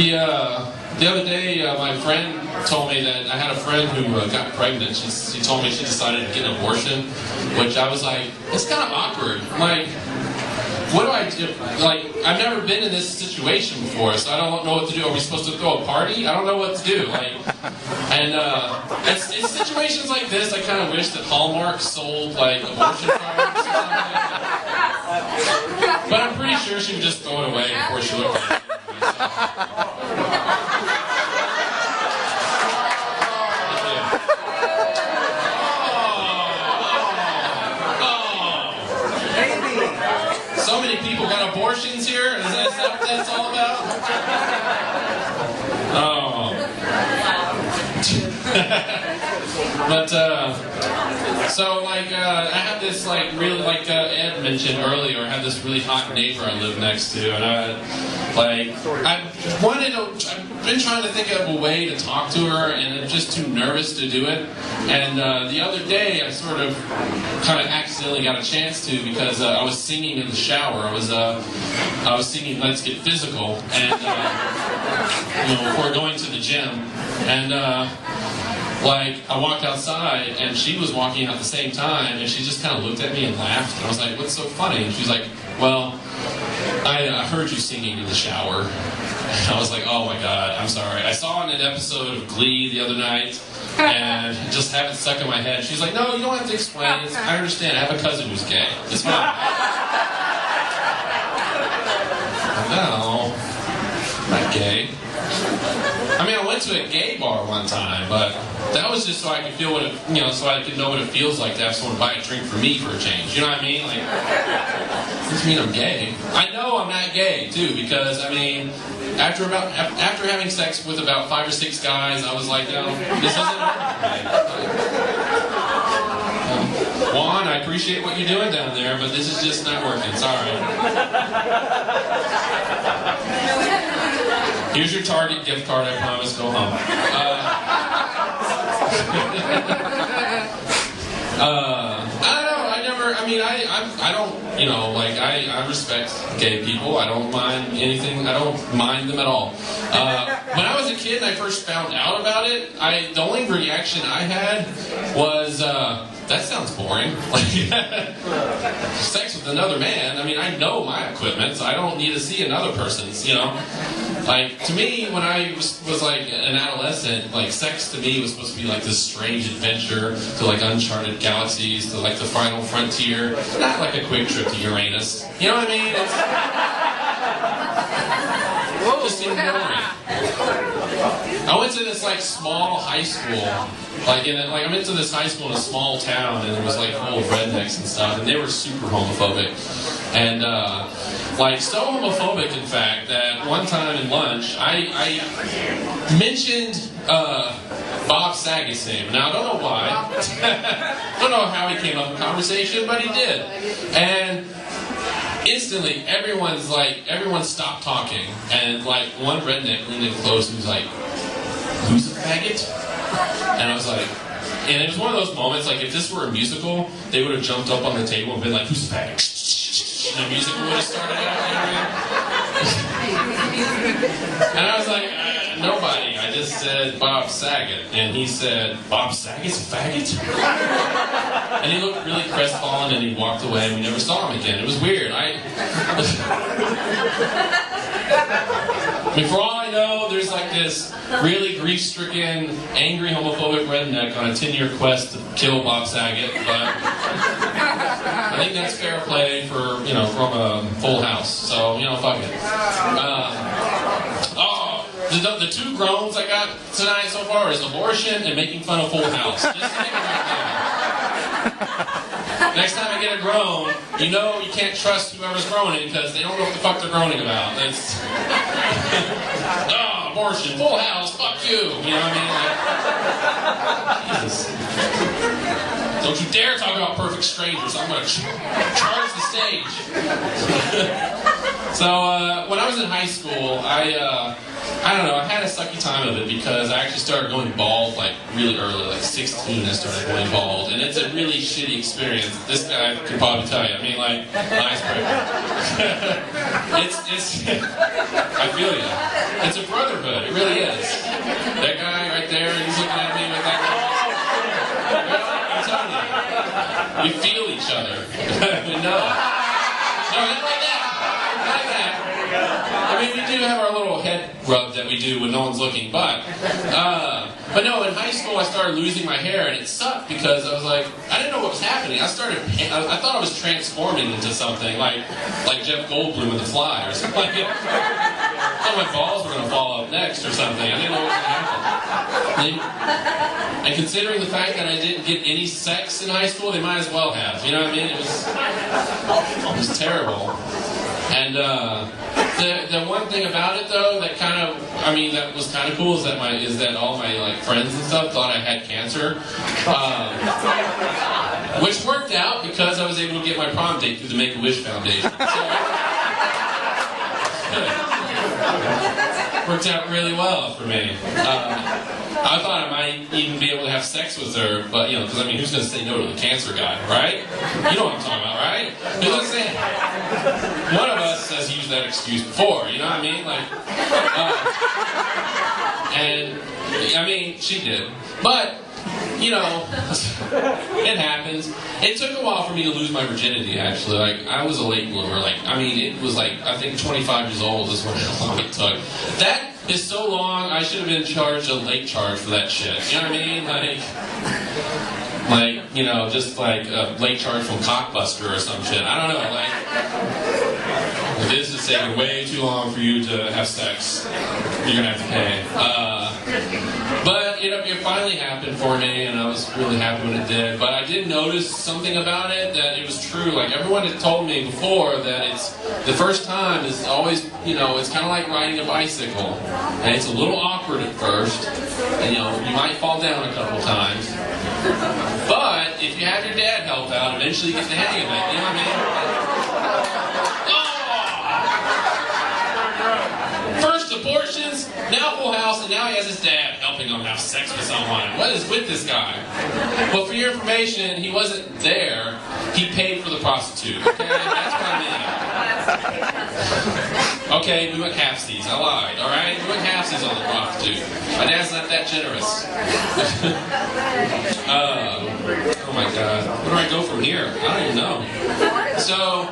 The other day, my friend told me that I had a friend who got pregnant. She told me she decided to get an abortion, which I was like, it's kind of awkward. I'm like, what do I do? Like, I've never been in this situation before, so I don't know what to do. Are we supposed to throw a party? I don't know what to do. Like, and it's situations like this, I kind of wish that Hallmark sold like abortion cards or something like that. But I'm pretty sure she would just throw it away before she looked at it. So many people got abortions here? Is that what that's all about? Oh. But, so, like, I had this, like, really, like Ed mentioned earlier, I had this really hot neighbor I live next to, and I've been trying to think of a way to talk to her, and I'm just too nervous to do it. And the other day, I sort of kind of accidentally got a chance to, because I was singing in the shower. I was singing "Let's Get Physical," and before going to the gym, and like I walked outside, and she was walking out at the same time, and she just kind of looked at me and laughed. And I was like, "What's so funny?" And she's like, "Well, I heard you singing in the shower." And I was like, "Oh my God, I'm sorry. I saw it in an episode of Glee the other night, and just have it stuck in my head." She's like, "No, you don't have to explain. I understand. I have a cousin who's gay. It's fine." No, I'm not gay. I mean, I went to a gay bar one time, but that was just so I could feel what it, so I could know what it feels like to have someone buy a drink for me for a change. You know what I mean? Like, doesn't mean I'm gay. I know I'm not gay too, because I mean, after having sex with about 5 or 6 guys, I was like, no, this isn't working. Juan, I appreciate what you're doing down there, but this is just not working. Sorry. Here's your Target gift card, I promise. Go home. I don't know. I don't, I respect gay people. I don't mind anything. I don't mind them at all. When I was a kid and I first found out about it, the only reaction I had was, that sounds boring. Like, sex with another man. I mean, I know my equipment, so I don't need to see another person's, Like, to me, when I was like an adolescent, like, sex to me was supposed to be like this strange adventure to like uncharted galaxies, to like the final frontier, not like a quick trip to Uranus. You know what I mean? It just seemed boring. I went to this like small high school, I went to this high school in a small town, and it was like full of rednecks and stuff, and they were super homophobic, and so homophobic in fact that one time in lunch I mentioned Bob Saget's name. Now I don't know why, don't know how he came up in conversation, but he did, and instantly everyone stopped talking, and like one redneck leaned in close and was like, "Who's a faggot?" And I was like, and it was one of those moments, like if this were a musical, they would have jumped up on the table and been like, "Who's a faggot?" And the music would have started out. And I was like, nobody. I just said Bob Saget, and he said, "Bob Saget's a faggot?" And he looked really crestfallen, and he walked away, and we never saw him again. It was weird. I mean, for all I know, there's like this really grief-stricken, angry, homophobic redneck on a 10-year quest to kill Bob Saget, but I think that's fair play from a Full House. So, fuck it. The 2 groans I got tonight so far is abortion and making fun of Full House. Just to make it right there. Next time I get a groan, you can't trust whoever's groaning because they don't know what the fuck they're groaning about. That's abortion, Full House, fuck you. You know what I mean? Like, Jesus. Don't you dare talk about Perfect Strangers. I'm going to charge the stage. So when I was in high school, I don't know, I had a sucky time of it because I actually started going bald like really early, like 16 I started going bald, and it's a really shitty experience. This guy can probably tell you. I mean, like, icebreaker. it's I feel you. It's a brother We feel each other. No, not like that. Not like that. I mean, we do have our little head rub that we do when no one's looking, but no, in high school I started losing my hair, and it sucked because I was like, I didn't know what was happening. I thought I was transforming into something like Jeff Goldblum in The Fly or something like that. I thought my balls were going to fall up next or something. I didn't know what was going to happen. And considering the fact that I didn't get any sex in high school, they might as well have. You know what I mean? It was terrible. And the one thing about it, though, that that was kind of cool is that all my like friends and stuff thought I had cancer, which worked out because I was able to get my prom date through the Make-A-Wish Foundation. So, worked out really well for me. I thought I might even be able to have sex with her, but because who's going to say no to the cancer guy, right? You know what I'm talking about, right? Who's going to say? One of us has used that excuse before, you know what I mean? She did, but it happens. It took a while for me to lose my virginity, actually. I was a late bloomer. It was I think 25 years old is how long it took. That is so long, I should have been charged a late charge for that shit. You know what I mean? Just like a late charge from Cockbuster or some shit. I don't know, this is taking way too long for you to have sex. You're gonna have to pay. But it finally happened for me, and I was really happy when it did. But I did notice something about it, that it was true. Everyone had told me before that it's the first time is always, it's kind of like riding a bicycle, and it's a little awkward at first, and you might fall down a couple times. But if you have your dad help out, eventually you get the hang of it. You know what I mean? First abortions, now full house, and now he has his dad helping him have sex with someone. What is with this guy? Well, for your information, he wasn't there. He paid for the prostitute. Okay, that's what I mean. Okay, we went halfsies. I lied. All right, we went halfsies on the prostitute. My dad's not that generous. Oh my God, where do I go from here? I don't even know. So.